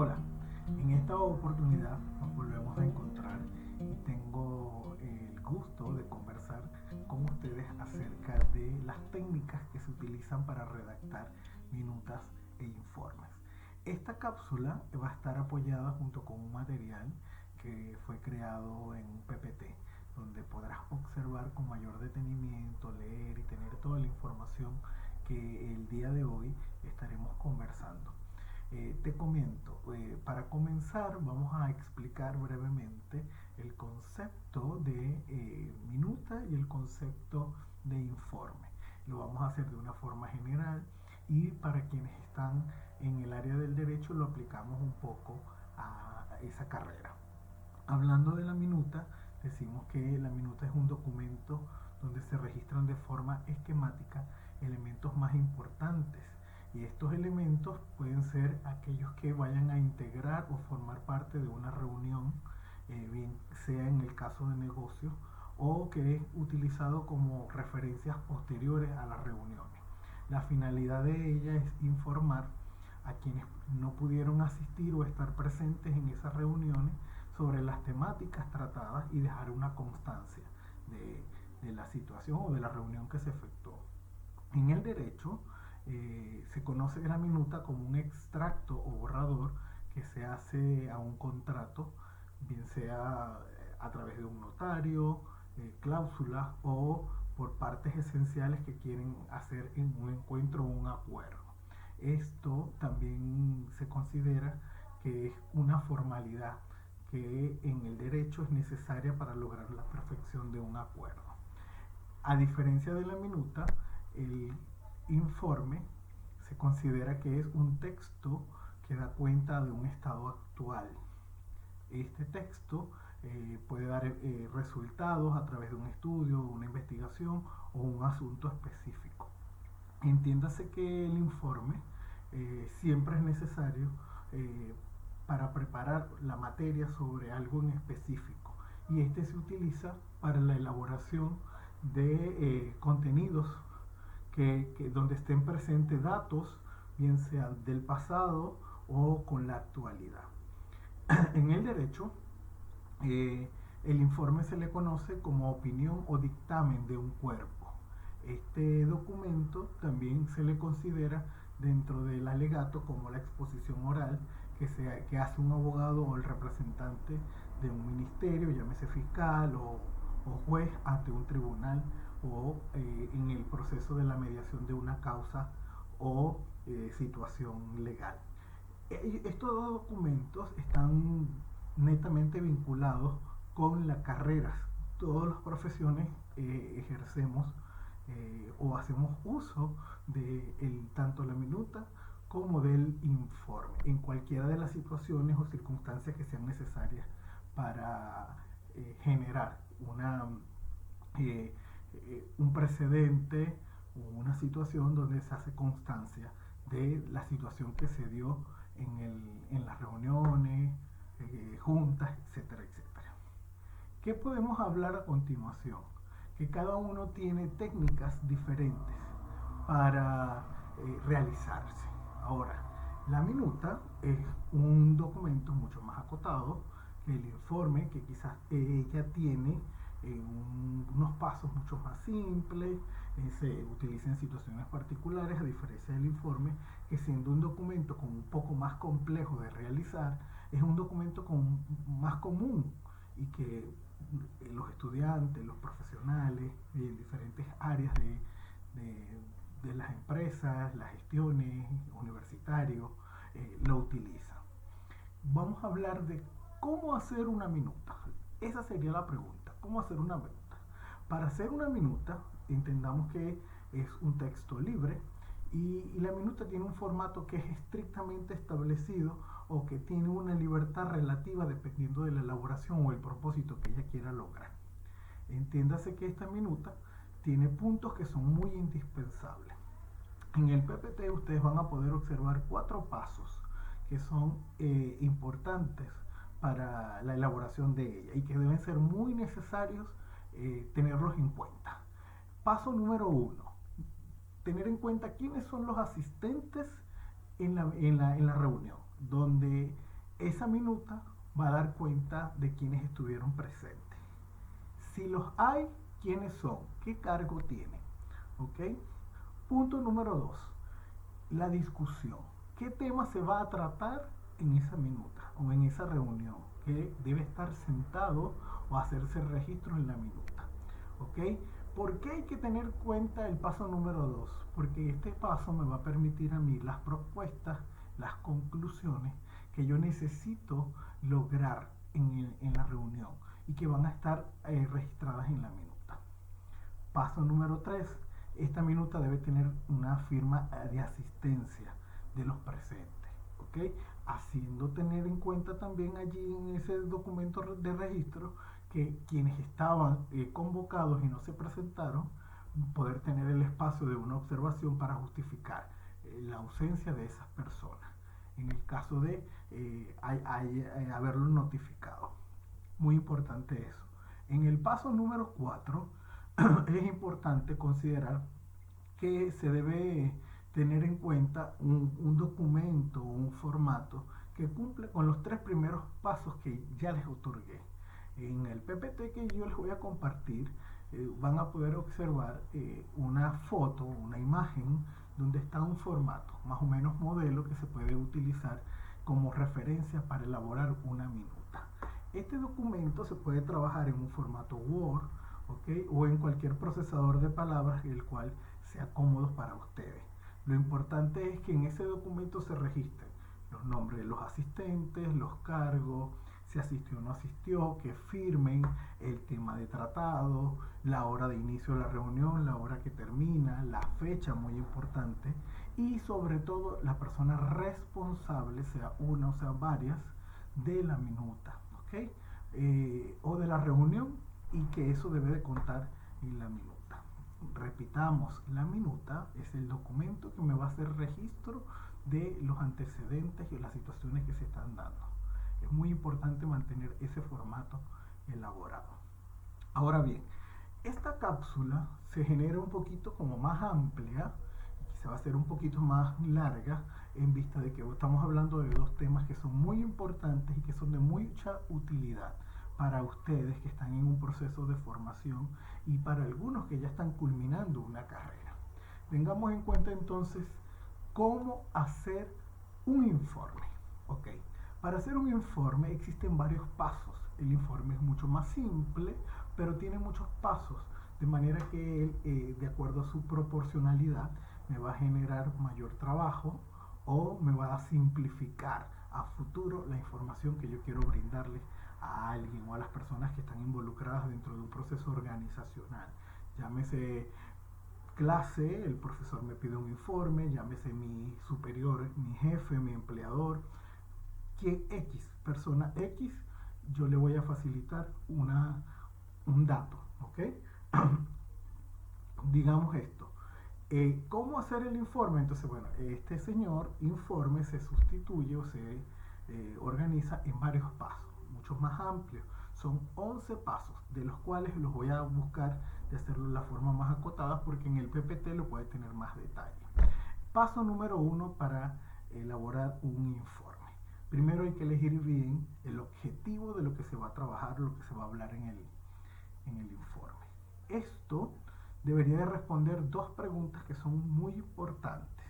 Hola, en esta oportunidad nos volvemos a encontrar y tengo el gusto de conversar con ustedes acerca de las técnicas que se utilizan para redactar minutas e informes. Esta cápsula va a estar apoyada junto con un material que fue creado en un PPT, donde podrás observar con mayor detenimiento, leer y tener toda la información que el día de hoy estaremos conversando. Te comento, para comenzar vamos a explicar brevemente el concepto de minuta y el concepto de informe. Lo vamos a hacer de una forma general y para quienes están en el área del derecho lo aplicamos un poco a esa carrera. Hablando de la minuta, decimos que la minuta es un documento donde se registran de forma esquemática elementos más importantes, y estos elementos pueden ser aquellos que vayan a integrar o formar parte de una reunión, bien sea en el caso de negocios o que es utilizado como referencias posteriores a las reuniones. La finalidad de ella es informar a quienes no pudieron asistir o estar presentes en esas reuniones sobre las temáticas tratadas y dejar una constancia de la situación o de la reunión que se efectuó. En el derecho se conoce la minuta como un extracto o borrador que se hace a un contrato, bien sea a través de un notario, cláusulas o por partes esenciales que quieren hacer en un encuentro o un acuerdo. Esto también se considera que es una formalidad que en el derecho es necesaria para lograr la perfección de un acuerdo. A diferencia de la minuta, el informe se considera que es un texto que da cuenta de un estado actual. Este texto puede dar resultados a través de un estudio, una investigación o un asunto específico. Entiéndase que el informe siempre es necesario para preparar la materia sobre algo en específico, y este se utiliza para la elaboración de contenidos donde estén presentes datos, bien sea del pasado o con la actualidad. En el derecho, el informe se le conoce como opinión o dictamen de un cuerpo. Este documento también se le considera dentro del alegato como la exposición oral que hace un abogado o el representante de un ministerio, llámese fiscal o juez, ante un tribunal o en el proceso de la mediación de una causa o situación legal. Estos dos documentos están netamente vinculados con las carreras. Todas las profesiones ejercemos o hacemos uso de tanto la minuta como del informe en cualquiera de las situaciones o circunstancias que sean necesarias para generar un precedente o una situación donde se hace constancia de la situación que se dio en las reuniones, juntas, etcétera, etcétera. ¿Qué podemos hablar a continuación? Que cada uno tiene técnicas diferentes para realizarse. Ahora, la minuta es un documento mucho más acotado que el informe, que quizás ella tiene unos pasos mucho más simples, se utiliza en situaciones particulares, a diferencia del informe, que siendo un documento como un poco más complejo de realizar, es un documento más común y que los estudiantes, los profesionales de diferentes áreas de las empresas, las gestiones, universitarios, lo utilizan. Vamos a hablar de cómo hacer una minuta. Esa sería la pregunta. ¿Cómo hacer una minuta? Para hacer una minuta, entendamos que es un texto libre y la minuta tiene un formato que es estrictamente establecido o que tiene una libertad relativa dependiendo de la elaboración o el propósito que ella quiera lograr. Entiéndase que esta minuta tiene puntos que son muy indispensables. En el PPT ustedes van a poder observar 4 pasos que son importantes para la elaboración de ella y que deben ser muy necesarios tenerlos en cuenta. Paso número 1: tener en cuenta quiénes son los asistentes en la reunión, donde esa minuta va a dar cuenta de quienes estuvieron presentes. Si los hay, quiénes son, qué cargo tienen. ¿Ok? Punto número 2, la discusión. ¿Qué tema se va a tratar en esa minuta o en esa reunión? Que debe estar sentado o hacerse registro en la minuta. ¿Ok? ¿Por qué hay que tener en cuenta el paso número 2? Porque este paso me va a permitir a mí las propuestas, las conclusiones que yo necesito lograr en la reunión y que van a estar registradas en la minuta. Paso número 3. Esta minuta debe tener una firma de asistencia de los presentes, ¿ok? Haciendo tener en cuenta también allí en ese documento de registro que quienes estaban convocados y no se presentaron, poder tener el espacio de una observación para justificar la ausencia de esas personas, en el caso de haberlo notificado. Muy importante eso. En el paso número 4, es importante considerar que se debe tener en cuenta un documento o un formato que cumple con los 3 primeros pasos que ya les otorgué. En el PPT que yo les voy a compartir, van a poder observar una foto, una imagen, donde está un formato, más o menos modelo, que se puede utilizar como referencia para elaborar una minuta. Este documento se puede trabajar en un formato Word, ¿okay? O en cualquier procesador de palabras, el cual sea cómodo para ustedes. Lo importante es que en ese documento se registren los nombres de los asistentes, los cargos, si asistió o no asistió, que firmen el tema de tratado, la hora de inicio de la reunión, la hora que termina, la fecha, muy importante, y sobre todo la persona responsable, sea una o sea varias, de la minuta, ¿ok? O de la reunión, y que eso debe de contar en la minuta. Repitamos, la minuta es el documento que me va a hacer registro de los antecedentes y las situaciones que se están dando. Es muy importante mantener ese formato elaborado. Ahora bien, esta cápsula se genera un poquito como más amplia, se va a hacer un poquito más larga, en vista de que estamos hablando de 2 temas que son muy importantes y que son de mucha utilidad para ustedes que están en un proceso de formación y para algunos que ya están culminando una carrera. Tengamos en cuenta entonces cómo hacer un informe. ¿Ok? Para hacer un informe existen varios pasos. El informe es mucho más simple, pero tiene muchos pasos, de manera que él, de acuerdo a su proporcionalidad, me va a generar mayor trabajo o me va a simplificar a futuro la información que yo quiero brindarle a alguien o a las personas que están involucradas dentro de un proceso organizacional. Llámese clase, el profesor me pide un informe, llámese mi superior, mi jefe, mi empleador, que X, persona X, yo le voy a facilitar un dato, ¿ok? Digamos esto. ¿Cómo hacer el informe? Entonces, bueno, este señor informe se sustituye o se organiza en varios pasos, muchos más amplios. Son 11 pasos, de los cuales los voy a buscar de hacerlo de la forma más acotada, porque en el PPT lo puede tener más detalle. Paso número 1 para elaborar un informe. Primero hay que elegir bien el objetivo de lo que se va a trabajar, lo que se va a hablar en el informe. Esto debería de responder 2 preguntas que son muy importantes.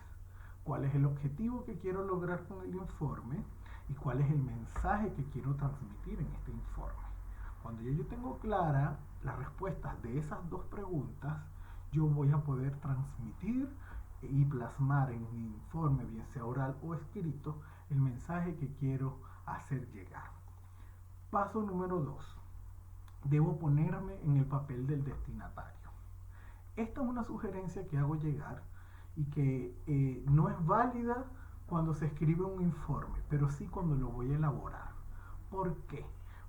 ¿Cuál es el objetivo que quiero lograr con el informe? ¿Y cuál es el mensaje que quiero transmitir en este informe? Cuando yo tengo clara las respuestas de esas 2 preguntas, yo voy a poder transmitir y plasmar en mi informe, bien sea oral o escrito, el mensaje que quiero hacer llegar. Paso número 2. Debo ponerme en el papel del destinatario. Esta es una sugerencia que hago llegar y que no es válida cuando se escribe un informe, pero sí cuando lo voy a elaborar. ¿Por qué?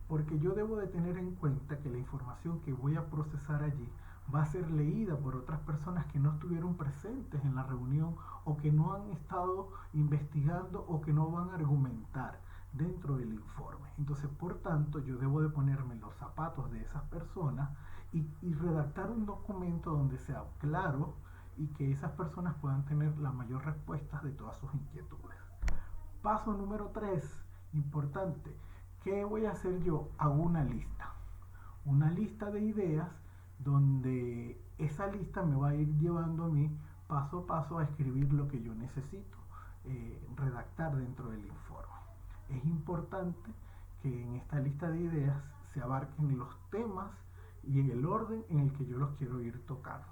Porque yo debo de tener en cuenta que la información que voy a procesar allí va a ser leída por otras personas que no estuvieron presentes en la reunión o que no han estado investigando o que no van a argumentar dentro del informe. Entonces, por tanto, yo debo de ponerme en los zapatos de esas personas y redactar un documento donde sea claro y que esas personas puedan tener la mayor respuesta de todas sus inquietudes. Paso número 3. Importante. ¿Qué voy a hacer yo? Hago una lista de ideas donde esa lista me va a ir llevando a mí paso a paso a escribir lo que yo necesito redactar dentro del informe. Es importante que en esta lista de ideas se abarquen los temas y en el orden en el que yo los quiero ir tocando.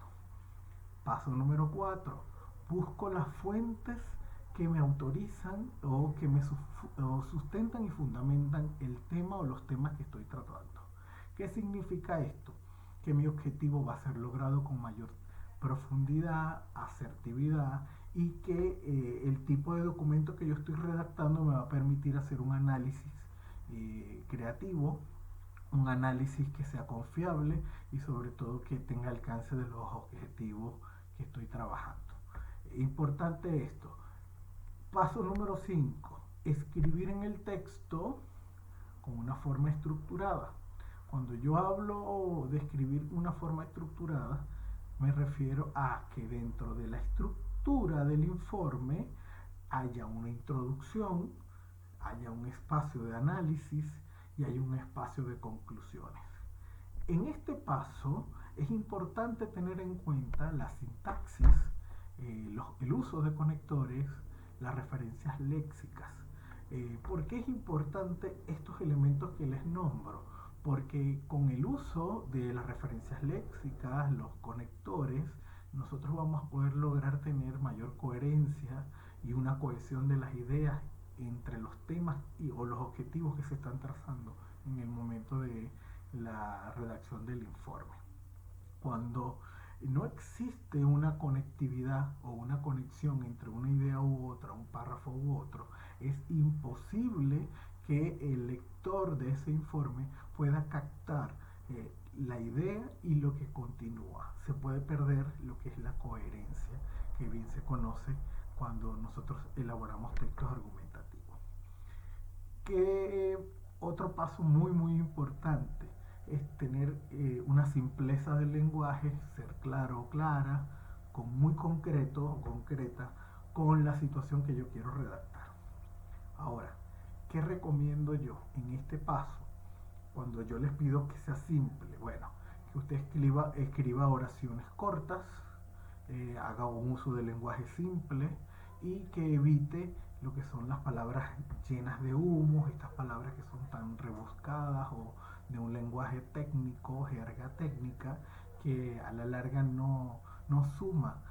Paso número 4. Busco las fuentes que me autorizan o que me sustentan y fundamentan el tema o los temas que estoy tratando. ¿Qué significa esto? Que mi objetivo va a ser logrado con mayor profundidad, asertividad y que el tipo de documento que yo estoy redactando me va a permitir hacer un análisis creativo, un análisis que sea confiable y sobre todo que tenga alcance de los objetivos que estoy trabajando. Importante esto. Paso número 5. Escribir en el texto con una forma estructurada. Cuando yo hablo de escribir una forma estructurada, me refiero a que dentro de la estructura del informe haya una introducción, haya un espacio de análisis y haya un espacio de conclusiones. En este paso es importante tener en cuenta la sintaxis, el uso de conectores, las referencias léxicas. ¿Por qué es importante estos elementos que les nombro? Porque con el uso de las referencias léxicas, los conectores, nosotros vamos a poder lograr tener mayor coherencia y una cohesión de las ideas entre los temas o los objetivos que se están trazando en el momento de la redacción del informe. Cuando no existe una conectividad o una conexión entre una idea u otra, un párrafo u otro, es imposible que el lector de ese informe pueda captar la idea y lo que continúa. Se puede perder lo que es la coherencia, que bien se conoce cuando nosotros elaboramos textos argumentativos. Que otro paso muy importante es tener una simpleza del lenguaje, ser claro o clara, muy concreto o concreta con la situación que yo quiero redactar. Ahora, ¿qué recomiendo yo en este paso? Cuando yo les pido que sea simple, bueno, que usted escriba oraciones cortas, haga un uso del lenguaje simple y que evite lo que son las palabras llenas de humo, estas palabras que son tan rebuscadas o de un lenguaje técnico, jerga técnica, que a la larga no suma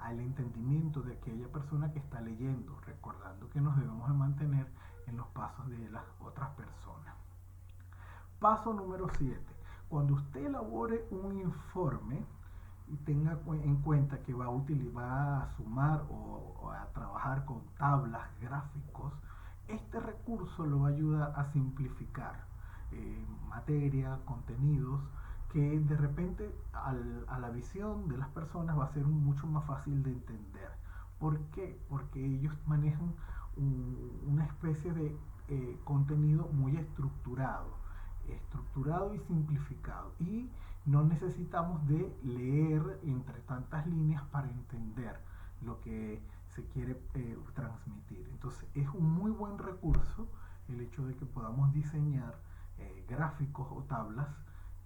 al entendimiento de aquella persona que está leyendo, recordando que nos debemos de mantener en los pasos de las otras personas. Paso número 7. Cuando usted elabore un informe y tenga en cuenta que va a sumar o a trabajar con tablas, gráficos, este recurso lo va a ayudar a simplificar materia, contenidos, que de repente a la visión de las personas va a ser mucho más fácil de entender. ¿Por qué? Porque ellos manejan una especie de contenido muy estructurado y simplificado, y no necesitamos de leer entre tantas líneas para entender lo que se quiere transmitir. Entonces es un muy buen recurso el hecho de que podamos diseñar gráficos o tablas,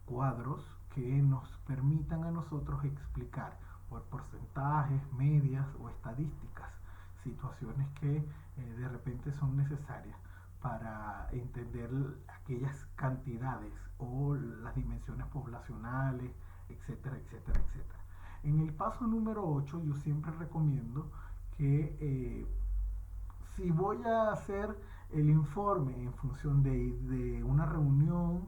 cuadros que nos permitan a nosotros explicar por porcentajes, medias o estadísticas situaciones que de repente son necesarias para entender aquellas cantidades o las dimensiones poblacionales, etcétera, etcétera, etcétera. En el paso número 8 yo siempre recomiendo que si voy a hacer el informe en función de una reunión,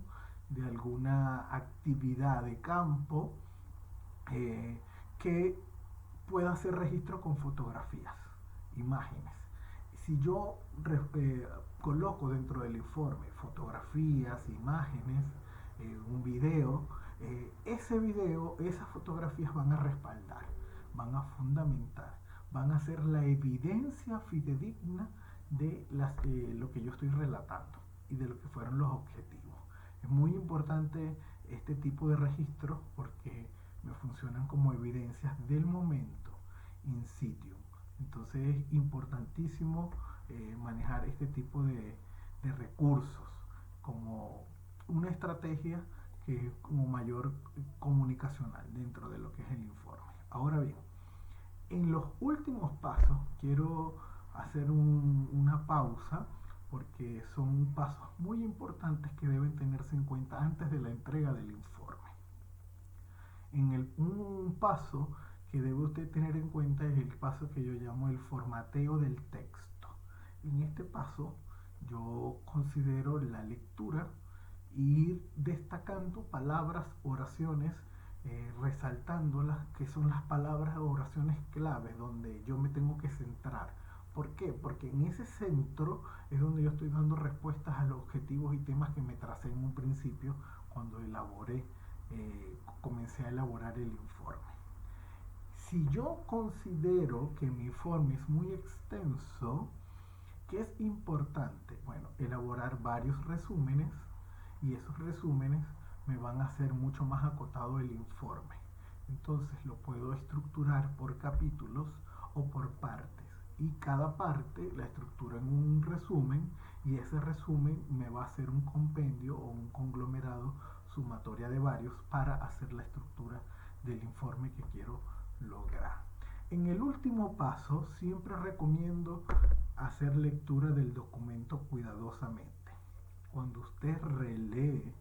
de alguna actividad de campo, que pueda hacer registro con fotografías, imágenes. Si yo coloco dentro del informe fotografías, imágenes, un video, ese video, esas fotografías van a respaldar, van a fundamentar, van a ser la evidencia fidedigna de lo que yo estoy relatando y de lo que fueron los objetivos. Es muy importante este tipo de registros porque me funcionan como evidencias del momento in situ. Entonces es importantísimo manejar este tipo de recursos, como una estrategia que es como mayor comunicacional dentro de lo que es el informe. Ahora bien, en los últimos pasos quiero hacer una pausa porque son pasos muy importantes que deben tenerse en cuenta antes de la entrega del informe. Un paso que debe usted tener en cuenta es el paso que yo llamo el formateo del texto. En este paso yo considero la lectura e ir destacando palabras, oraciones, resaltándolas, que son las palabras o oraciones claves donde yo me tengo que centrar. ¿Por qué? Porque en ese centro es donde yo estoy dando respuestas a los objetivos y temas que me tracé en un principio cuando comencé a elaborar el informe. Si yo considero que mi informe es muy extenso, ¿qué es importante? Bueno, elaborar varios resúmenes y esos resúmenes me van a hacer mucho más acotado el informe. Entonces lo puedo estructurar por capítulos o por partes y cada parte la estructuro en un resumen y ese resumen me va a hacer un compendio o un conglomerado sumatoria de varios para hacer la estructura del informe que quiero lograr. En el último paso siempre recomiendo hacer lectura del documento cuidadosamente. Cuando usted relee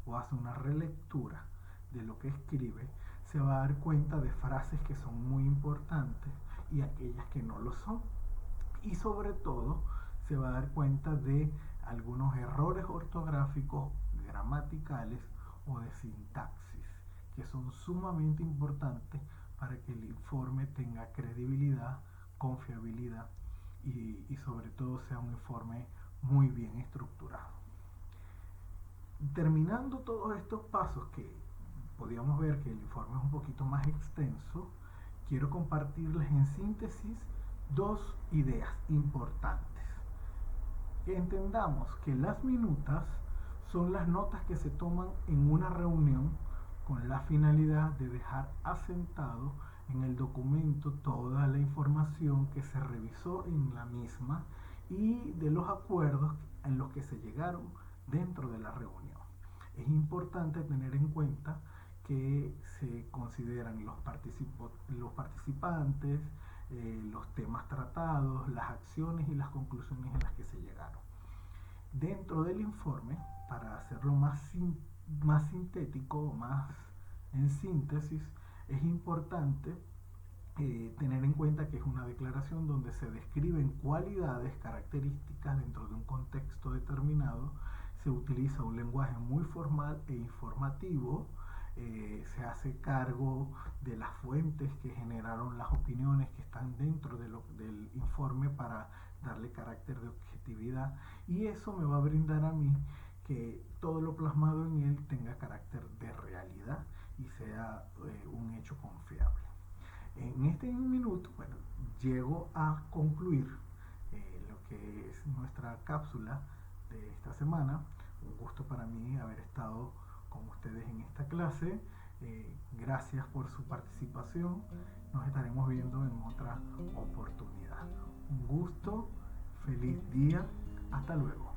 o hace una relectura de lo que escribe, se va a dar cuenta de frases que son muy importantes y aquellas que no lo son. Y sobre todo, se va a dar cuenta de algunos errores ortográficos, gramaticales o de sintaxis, que son sumamente importantes para que el informe tenga credibilidad, confiabilidad y sobre todo sea un informe muy bien estructurado. Terminando todos estos pasos que podríamos ver que el informe es un poquito más extenso, quiero compartirles en síntesis dos ideas importantes. Que entendamos que las minutas son las notas que se toman en una reunión con la finalidad de dejar asentado en el documento toda la información que se revisó en la misma y de los acuerdos en los que se llegaron dentro de la reunión. Es importante tener en cuenta que se consideran los participantes, los temas tratados, las acciones y las conclusiones en las que se llegaron. Dentro del informe, para hacerlo más sintético, más en síntesis, es importante tener en cuenta que es una declaración donde se describen cualidades, características dentro de un contexto determinado, se utiliza un lenguaje muy formal e informativo, se hace cargo de las fuentes que generaron las opiniones que están dentro del informe para darle carácter de objetividad y eso me va a brindar a mí que todo lo plasmado en él tenga carácter de realidad y sea un hecho confiable. En este minuto, bueno, llego a concluir lo que es nuestra cápsula de esta semana. Un gusto para mí haber estado con ustedes en esta clase. Gracias por su participación. Nos estaremos viendo en otra oportunidad. Un gusto, feliz día. Hasta luego.